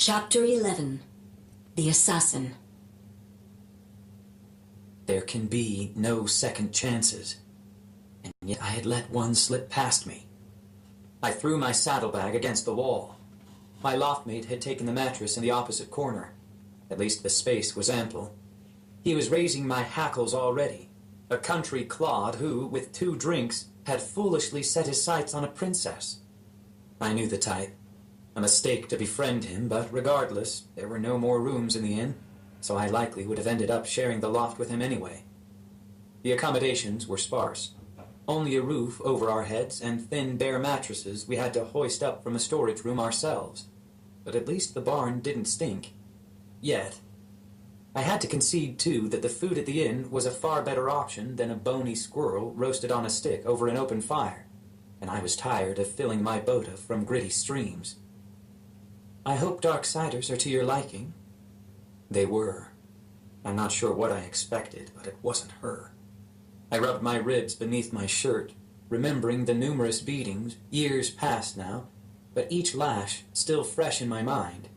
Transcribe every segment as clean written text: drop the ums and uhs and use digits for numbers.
Chapter 11. The Assassin. There can be no second chances, and yet I had let one slip past me. I threw my saddlebag against the wall. My loftmate had taken the mattress in the opposite corner. At least the space was ample. He was raising my hackles already, a country clod who, with 2 drinks, had foolishly set his sights on a princess. I knew the type. A mistake to befriend him, but regardless, there were no more rooms in the inn, so I likely would have ended up sharing the loft with him anyway. The accommodations were sparse. Only a roof over our heads and thin, bare mattresses we had to hoist up from a storage room ourselves. But at least the barn didn't stink. Yet. I had to concede, too, that the food at the inn was a far better option than a bony squirrel roasted on a stick over an open fire, and I was tired of filling my bota from gritty streams. I hope dark ciders are to your liking. They were. I'm not sure what I expected, but it wasn't her. I rubbed my ribs beneath my shirt, remembering the numerous beatings, years past now, but each lash still fresh in my mind.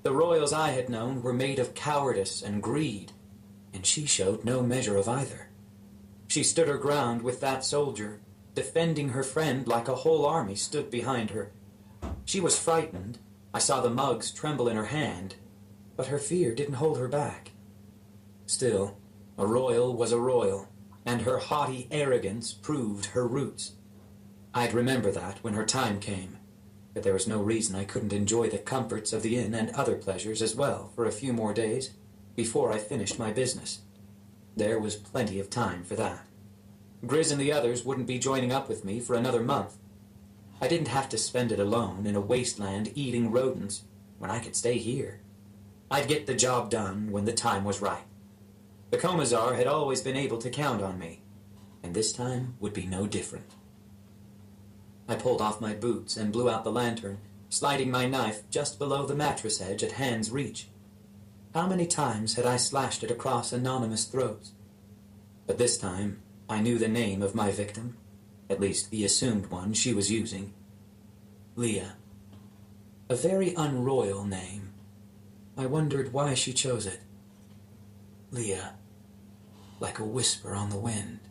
The royals I had known were made of cowardice and greed, and she showed no measure of either. She stood her ground with that soldier, defending her friend like a whole army stood behind her. She was frightened. I saw the mugs tremble in her hand, but her fear didn't hold her back. Still, a royal was a royal, and her haughty arrogance proved her roots. I'd remember that when her time came, but there was no reason I couldn't enjoy the comforts of the inn and other pleasures as well for a few more days before I finished my business. There was plenty of time for that. Grizz and the others wouldn't be joining up with me for another month. I didn't have to spend it alone in a wasteland eating rodents when I could stay here. I'd get the job done when the time was right. The Commissar had always been able to count on me, and this time would be no different. I pulled off my boots and blew out the lantern, sliding my knife just below the mattress edge at hand's reach. How many times had I slashed it across anonymous throats? But this time, I knew the name of my victim, at least the assumed one she was using. Leah. A very unroyal name. I wondered why she chose it. Leah, like a whisper on the wind.